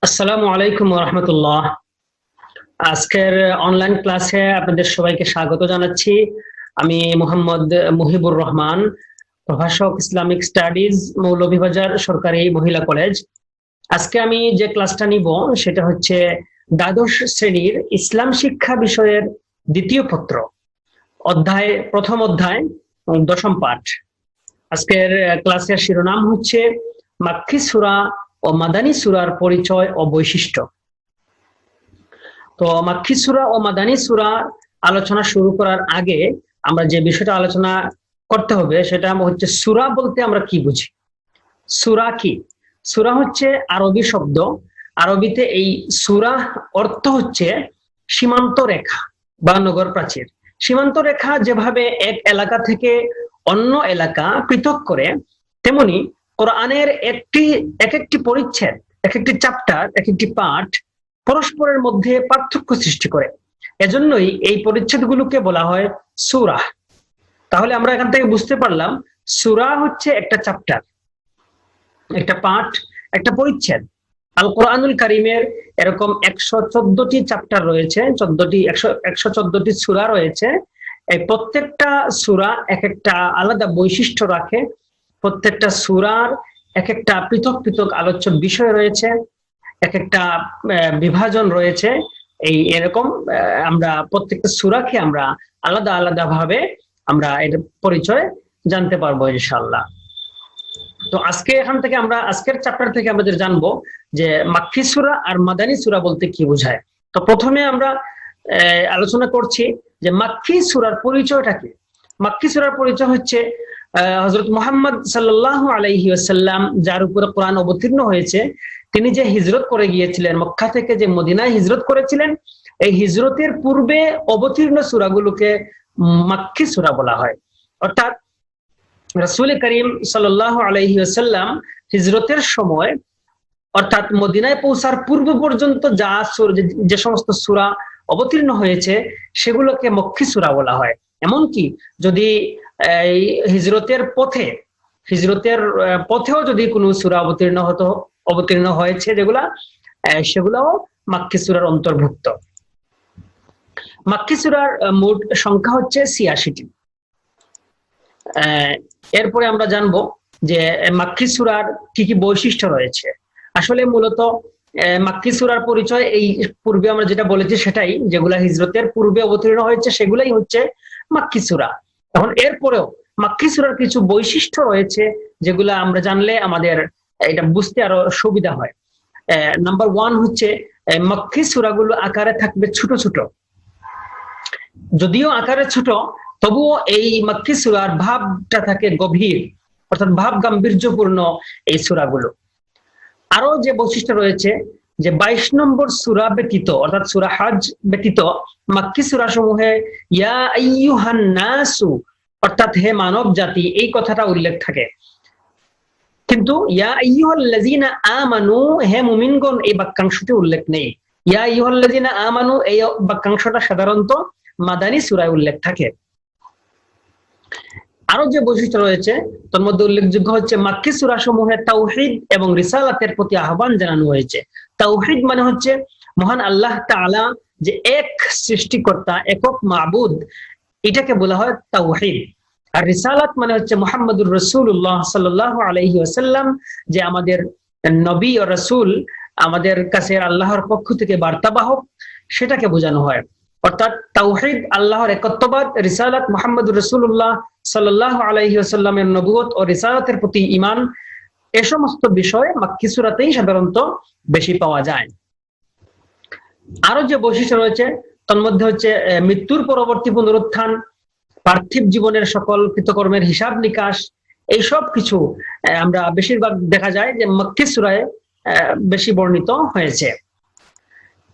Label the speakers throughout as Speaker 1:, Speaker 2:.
Speaker 1: আসসালামু আলাইকুম ওয়া রাহমাতুল্লাহ। আজকের অনলাইন ক্লাসে আপনাদের সবাইকে স্বাগত জানাচ্ছি। আমি মোহাম্মদ মুহিবুর রহমান, প্রভাষক, ইসলামিক স্টাডিজ, মৌলভীবাজার সরকারি মহিলা কলেজ। আজকে আমি যে ক্লাসটা নিব সেটা হচ্ছে দ্বাদশ শ্রেণীর ইসলাম শিক্ষা বিষয়ের দ্বিতীয় পত্র, প্রথম অধ্যায়, দশম পাঠ। আজকের ক্লাসের শিরোনাম হচ্ছে মাক্কি সূরা ও মাদানী সূরার পরিচয় ও বৈশিষ্ট্য। তো মাক্কি সূরা ও মাদানী সূরা আলোচনা শুরু করার আগে আমরা যে বিষয়টা আলোচনা করতে হবে সেটা হচ্ছে সূরা বলতে আমরা কি বুঝি। সূরা কি? সূরা হচ্ছে আরবি শব্দ। আরবিতে এই সূরা অর্থ হচ্ছে সীমান্ত রেখা বা নগর প্রাচীর। সীমান্ত রেখা যেভাবে এক এলাকা থেকে অন্য এলাকা পৃথক করে, তেমনি কোরআনের এক একটি পরিচ্ছেদ, এক একটি চ্যাপ্টার, এক একটি পাঠ পরস্পরের মধ্যে পার্থক্য সৃষ্টি করে। এজন্যই এই পরিচ্ছেদগুলোকে বলা হয় সূরা। তাহলে আমরা এখান থেকে বুঝতে পারলাম সূরা হচ্ছে একটা চ্যাপ্টার, একটা পাঠ, একটা পরিচ্ছেদ। আল কোরআনুল কারীমের এরকম 114টি চ্যাপ্টার রয়েছে, 114টি সূরা রয়েছে। এই প্রত্যেকটা সূরা এক একটা আলাদা বৈশিষ্ট্য রাখে। প্রত্যেকটা সূরার এক একটা পৃথক পৃথক আলোচ্য বিষয় রয়েছে, এক একটা বিভাজন রয়েছে। এই এরকম আমরা প্রত্যেকটা সূরাকে আমরা আলাদা আলাদা ভাবে আমরা এর পরিচয় জানতে পারবো ইনশাআল্লাহ। তো আজকে এখান থেকে আমরা আজকের চ্যাপ্টার থেকে আমাদের জানবো যে মাক্কি সূরা আর মাদানী সূরা বলতে কি বোঝায়। তো প্রথমে আমরা আলোচনা করছি যে মাক্কি সূরার পরিচয়টা কি। মাক্কি সূরার পরিচয় হচ্ছে হযরত মুহাম্মদ সাল্লাল্লাহু আলাইহি ওয়াসাল্লাম, যার উপরে কোরআন অবতীর্ণ হয়েছে, তিনি যে হিজরত করে গিয়েছিলেন, মক্কা থেকে যে মদিনায় হিজরত করেছিলেন, এই হিজরতের পূর্বে অবতীর্ণ সূরাগুলোকে মাক্কি সূরা বলা হয়। অর্থাৎ রাসূল করিম সাল্লাল্লাহু আলাইহি ওয়াসাল্লাম হিজরতের সময়, অর্থাৎ মদিনায় পৌঁছার পূর্ব পর্যন্ত যে সমস্ত সূরা অবতীর্ণ হয়েছে সেগুলোকে মক্কি সূরা বলা হয়। এমনকি যদি এই হিজরতের পথেও যদি কোনো সূরা অবতীর্ণ হয়েছে সেগুলাও মাক্কি সূরার অন্তর্ভুক্ত। মাক্কি সূরার মোট সংখ্যা হচ্ছে ৮৬টি। এরপরে আমরা জানবো যে মাক্কি সূরার কি কি বৈশিষ্ট্য রয়েছে। আসলে মূলত মাক্কি সূরার পরিচয় এই পূর্বে আমরা যেটা বলেছি সেটাই, যেগুলা হিজরতের পূর্বে অবতীর্ণ হয়েছে সেগুলাই হচ্ছে মাক্কি সূরা। এখন এরপরেও মাক্কি সূরার কিছু বৈশিষ্ট্য রয়েছে যেগুলা আমরা জানলে আমাদের এটা বুঝতে আরো সুবিধা হয়। নাম্বার 1 হচ্ছে মাক্কি সূরাগুলো আকারে থাকবে ছোট ছোট। যদিও আকারে ছোট, তবুও এই মাক্কি সূরার ভাবটা থাকে গভীর, অর্থাৎ ভাব গাম্ভীর্যপূর্ণ এই সূরাগুলো। আরো যে বৈশিষ্ট্য রয়েছে যে 22 নম্বর সূরা ব্যতীত, অর্থাৎ সূরা হজ ব্যতীত মাক্কি সূরা সমূহে ইয়া আইয়ুহান নাসু, অর্থাৎ হে মানব জাতি, এই কথাটা উল্লেখ থাকে। কিন্তু ইয়া আইয়ুহাল্লাযিনা আমানু, হে মুমিনগণ, এই বাক্যাংশটি উল্লেখ নেই। ইয়া আইয়ুহাল্লাযিনা আমানু এই বাক্যাংশটা সাধারণত মাদানী সূরায় উল্লেখ থাকে। আরো যে বৈশিষ্ট্য রয়েছে তার মধ্যে উল্লেখযোগ্য হচ্ছে মাক্কি সূরা সমূহে তাওহীদ এবং রিসালাতের প্রতি আহ্বান জানানো হয়েছে। তাওহীদ মানে হচ্ছে মহান আল্লাহ তাআলা যে এক সৃষ্টিকর্তা, একক মাবুদ, এটাকে বলা হয় তাওহীদ। আর রিসালাত মানে হচ্ছে মুহাম্মদুর রাসূলুল্লাহ সাল্লাল্লাহু আলাইহি ওয়াসাল্লাম, যে আমাদের নবী ও রাসূল, আমাদের কাছে আল্লাহর পক্ষ থেকে বার্তাবাহক, সেটাকে বোঝানো হয়। অর্থাৎ তাওহীদ আল্লাহর একত্ববাদ, রিসালাত মুহাম্মদুর রাসূলুল্লাহ সাল্লাল্লাহু আলাইহি ওয়াসাল্লামের নবুয়ত ও রিসালাতের প্রতি ঈমান, এই সমস্ত বিষয় মাক্কি সূরাতেই সাধারণত বেশি পাওয়া যায়। আরো যে বৈশিষ্ট্য রয়েছে তার মধ্যে হচ্ছে মৃত্যুর পরবর্তী পুনরুত্থান, পার্থিব জীবনের সকল কৃতকর্মের হিসাব নিকাশ, এই সব কিছু আমরা বেশিরভাগ দেখা যায় যে মাক্কি সূরায় বেশি বর্ণিত হয়েছে।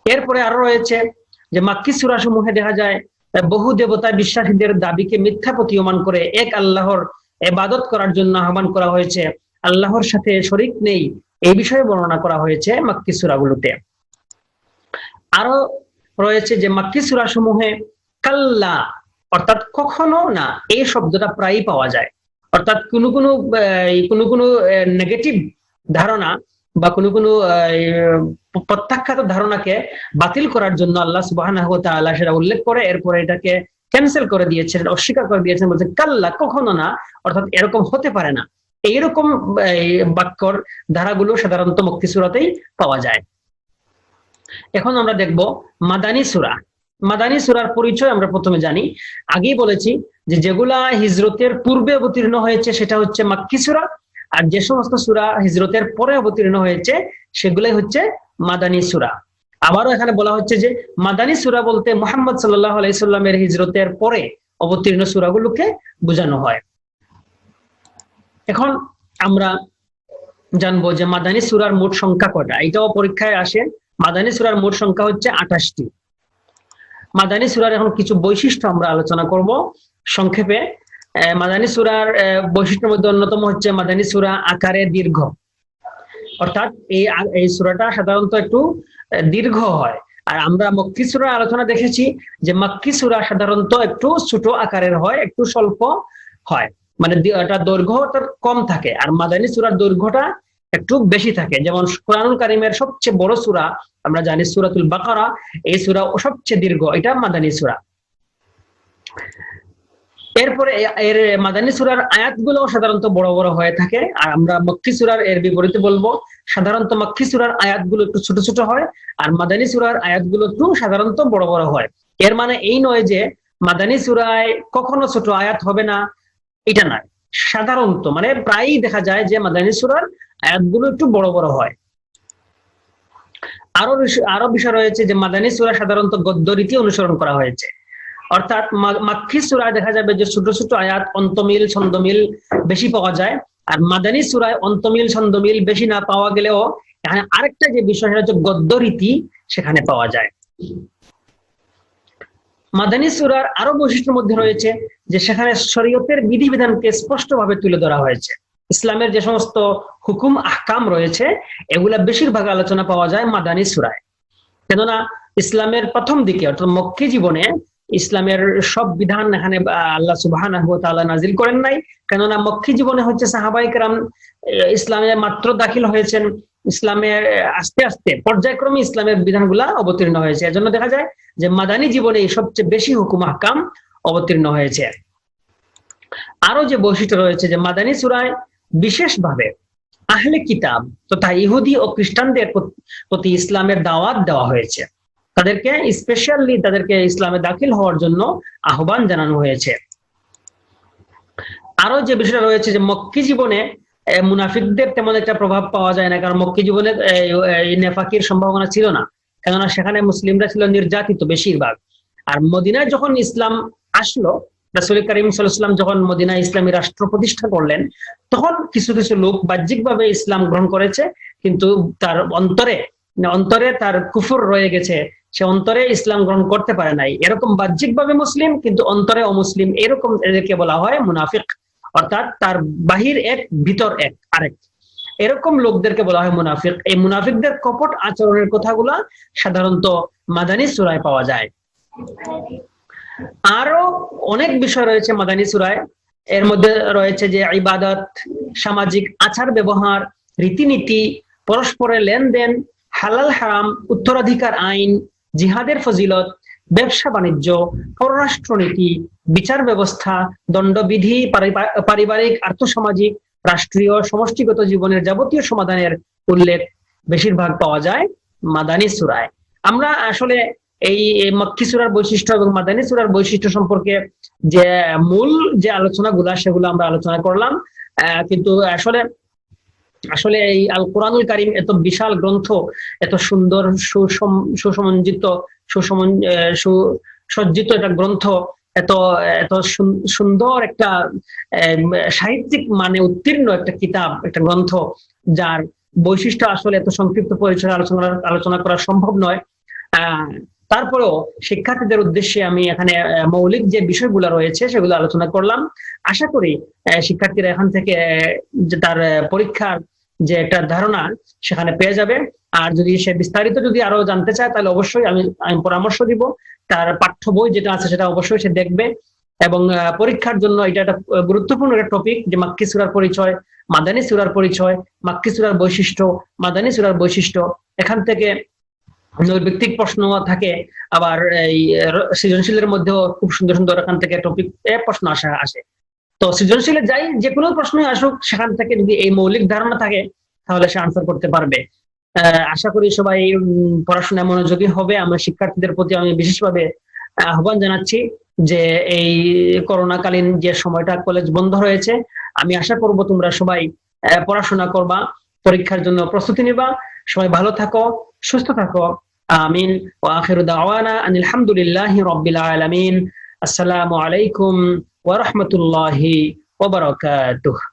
Speaker 1: এরপরে আরো রয়েছে যে মাক্কি সূরা সমূহে দেখা যায় বহু দেবতা বিশ্বাসীদের দাবিকে মিথ্যা প্রতীয়মান করে এক আল্লাহর ইবাদত করার জন্য আহ্বান করা হয়েছে। আল্লাহর সাথে শরীক নেই, এই বিষয়ে বর্ণনা করা হয়েছে মাক্কি সূরাগুলোতে। আরো রয়েছে যে মাক্কি সূরা সমূহে কাল্লা, অর্থাৎ কখনো না, এই শব্দটা প্রায়ই পাওয়া যায়। অর্থাৎ কোনো নেগেটিভ ধারণা বা কোনো কোনো প্রত্যাখ্যাত ধারণাকে বাতিল করার জন্য আল্লাহ সুবহানাহু ওয়া তাআলা সেটা উল্লেখ করে এরপরে এটাকে ক্যান্সেল করে দিয়েছেন, অস্বীকার করে দিয়েছেন, বলছেন কাল্লা, কখনো না, অর্থাৎ এরকম হতে পারে না। এইরকম বাক্যর ধারাগুলো সাধারণত মক্কি সূরাতেই পাওয়া যায়। এখন আমরা দেখব মাদানী সূরা। মাদানী সূরার পরিচয় আমরা প্রথমে জানি। আগেই বলেছি যে যেগুলা হিজরতের পূর্বে অবতীর্ণ হয়েছে সেটা হচ্ছে মাক্কি সূরা, আর যে সমস্ত সূরা হিজরতের পরে অবতীর্ণ হয়েছে সেগুলাই হচ্ছে মাদানী সূরা। আবারও এখানে বলা হচ্ছে যে মাদানী সূরা বলতে মুহাম্মদ সাল্লাল্লাহু আলাইহি সাল্লামের হিজরতের পরে অবতীর্ণ সূরাগুলোকে বোঝানো হয়। এখন আমরা জানবো যে মাদানী সূরার মোট সংখ্যা কয়টা, এটাও পরীক্ষায় আসে। মাদানী সূরার মোট সংখ্যা হচ্ছে 28টি। মাদানী সূরার এখন কিছু বৈশিষ্ট্য আমরা আলোচনা করব সংক্ষেপে। মাদানী সূরার বৈশিষ্ট্যের মধ্যে অন্যতম হচ্ছে মাদানী সূরা আকারে দীর্ঘ, অর্থাৎ এই সূরাটা সাধারণত একটু দীর্ঘ হয়। আর আমরা মক্কি সূরার আলোচনা দেখেছি যে মক্কি সূরা সাধারণত একটু ছোট আকারের হয়, একটু স্বল্প হয়, মানে এটা দৈর্ঘ্যটা কম থাকে। আর মাদানী সূরার দৈর্ঘ্যটা একটু বেশি থাকে। যেমন কোরআনুল কারীমের সবচেয়ে বড় সূরা আমরা জানি সূরাতুল বাকারা, এই সূরা সবচেয়ে দীর্ঘ, এটা মাদানী সূরা। এরপরে এর মাদানী সূরার আয়াতগুলো সাধারণত বড় বড় হয়ে থাকে। আর আমরা মক্কি সূরার এর বিপরীতে বলবো, সাধারণত মক্কি সূরার আয়াতগুলো একটু ছোট ছোট হয়, আর মাদানী সূরার আয়াতগুলো একটু সাধারণত বড় বড় হয়। এর মানে এই নয় যে মাদানী সূরায় কখনো ছোট আয়াত হবে না, এটা নয়। সাধারণত মানে প্রায়ই দেখা যায় যে মাদানী সূরার আয়াতগুলো একটু বড় বড় হয়। আরো বিষয় রয়েছে যে মাদানী সূরা সাধারণত গদ্য রীতি অনুসরণ করা হয়েছে, অর্থাৎ মাক্কি সূরায় দেখা যাবে যে ছোট ছোট আয়াত, অন্তমিল ছন্দমিল বেশি পাওয়া যায়। আর মাদানী সূরায় অন্তমিল ছন্দমিল বেশি না পাওয়া গেলেও এখানে আরেকটা যে বিষয় সেটা হচ্ছে গদ্য রীতি সেখানে পাওয়া যায়। মাদানী সূরার আরো বৈশিষ্ট্যের মধ্যে রয়েছে যে সেখানে শরীয়তের বিধিবিধানকে স্পষ্টভাবে তুলে ধরা হয়েছে। ইসলামের যে সমস্ত হুকুম আহকাম রয়েছে এগুলা বেশিরভাগ আলোচনা পাওয়া যায় মাদানী সূরায়। কেননা ইসলামের প্রথম দিকে অর্থাৎ মক্কি জীবনে ইসলামের সব বিধান এখানে আল্লাহ সুবহানাহু ওয়া তাআলা নাজিল করেন নাই। কেননা মক্কি জীবনে হচ্ছে সাহাবায়ে কেরাম ইসলামে মাত্র দাখিল হয়েছেন, ইসলামে আস্তে আস্তে পর্যায়ক্রমে ইসলামের বিধানগুলা অবতীর্ণ হয়েছে। এজন্য দেখা যায় যে মাদানী জীবনে সবচেয়ে বেশি হুকুম আহকাম অবতীর্ণ হয়েছে। আরো যে বৈশিষ্ট্য রয়েছে যে মাদানী সূরায় বিশেষভাবে আহলে কিতাব তথা ইহুদি ও খ্রিস্টানদের প্রতি ইসলামের দাওয়াত দেওয়া হয়েছে, তাদেরকে স্পেশালি তাদেরকে ইসলামে দাখিল হওয়ার জন্য আহ্বান জানানো হয়েছে। আরো যে বিষয়টা রয়েছে যে মক্কি জীবনে মুনাফিকদের তেমন একটা প্রভাব পাওয়া যায় না, কারণ মক্কি জীবনে নেফাকির সম্ভাবনা ছিল না, কেননা সেখানে মুসলিমরা ছিল নির্যাতিত বেশিরভাগ। আর মদিনায় যখন ইসলাম আসলো, রাসূল করিম সাল্লাল্লাহু আলাইহি ওয়াসাল্লাম যখন মদিনায় ইসলামী রাষ্ট্র প্রতিষ্ঠা করলেন, তখন কিছু কিছু লোক বাহ্যিকভাবে ইসলাম গ্রহণ করেছে, কিন্তু তার অন্তরে তার কুফর রয়ে গেছে, সে অন্তরে ইসলাম গ্রহণ করতে পারে নাই। এরকম বাহ্যিকভাবে মুসলিম কিন্তু অন্তরে অমুসলিম, এরকম এদেরকে বলা হয় মুনাফিক, অর্থাৎ তার বাহির এক ভিতর এক আরেক, এরকম লোকদেরকে বলা হয় মুনাফিক। এই মুনাফিকদের কপট আচরণের কথাগুলা সাধারণত মাদানী সূরায় পাওয়া যায়। আরো অনেক বিষয় রয়েছে মাদানী সূরায়। এর মধ্যে রয়েছে যে ইবাদত, সামাজিক আচার ব্যবহার, রীতিনীতি, পরস্পরের লেনদেন, হালাল হারাম, উত্তরাধিকার আইন, জিহাদের ফজিলত, ব্যবসা বাণিজ্য, পররাষ্ট্রনীতি, বিচার ব্যবস্থা, দণ্ডবিধি, পারিবারিক, আর্থসামাজিক, রাষ্ট্রীয়, সমষ্টিগত জীবনের যাবতীয় সমাধানের উল্লেখ বেশিরভাগ পাওয়া যায় মাদানী সূরায়। আমরা আসলে এই মক্কি সূরার বৈশিষ্ট্য এবং মাদানী সূরার বৈশিষ্ট্য সম্পর্কে যে মূল যে আলোচনাগুলা সেগুলো আমরা আলোচনা করলাম, কিন্তু আসলে এই আল কোরআনুল কারীম এত বিশাল গ্রন্থ, এত সুন্দর সুসজ্জিত একটা গ্রন্থ, এত এত সুন্দর একটা সাহিত্যিক মানে উত্তীর্ণ একটা কিতাব, একটা গ্রন্থ, যার বৈশিষ্ট্য আসলে এত সংক্ষিপ্ত পরিচয় আলোচনা করা সম্ভব নয়। তারপরেও শিক্ষার্থীদের উদ্দেশ্যে আমি এখানে মৌলিক যে বিষয়গুলো রয়েছে সেগুলো আলোচনা করলাম। আশা করি শিক্ষার্থীরা এখান থেকে তার পরীক্ষার যে একটা ধারণা সেখানে পেয়ে যাবে। আর যদি সে বিস্তারিত যদি আরো জানতে চায় তাহলে অবশ্যই আমি পরামর্শ দিব, তার পাঠ্য বই যেটা আছে সেটা অবশ্যই সে দেখবে। এবং পরীক্ষার জন্য এটা একটা গুরুত্বপূর্ণ একটা টপিক, যে মাক্কি সূরার পরিচয়, মাদানী সূরার পরিচয়, মাক্কি সূরার বৈশিষ্ট্য, মাদানী সূরার বৈশিষ্ট্য। এখান থেকে নৈর্ব্যক্তিক প্রশ্ন থাকে, আবার এই সৃজনশীলের মধ্যেও খুব সুন্দর সুন্দর এখান থেকে টপিক প্রশ্ন আসে। তো সৃজনশীলে যাই, যে কোনো প্রশ্নই আসুক, সেখান থেকে যদি এই মৌলিক ধারণা থাকে তাহলে সে আনসার করতে পারবে। আশা করি সবাই পড়াশোনায় মনোযোগী হবে। আমার শিক্ষার্থীদের প্রতি আমি বিশেষভাবে আহ্বান জানাচ্ছি যে এই করোনাকালীন যে সময়টা কলেজ বন্ধ হয়েছে, আমি আশা করব তোমরা সবাই পড়াশোনা করবা, পরীক্ষার জন্য প্রস্তুতি নিবা। সবাই ভালো থাকো, সুস্থ থাকো। আমিন। ওয়া আখিরু দাওয়ানা আনিল হামদুলিল্লাহি রাব্বিল আলামিন। আসসালামু আলাইকুম ওয়া রাহমাতুল্লাহি ওয়া বারাকাতুহু।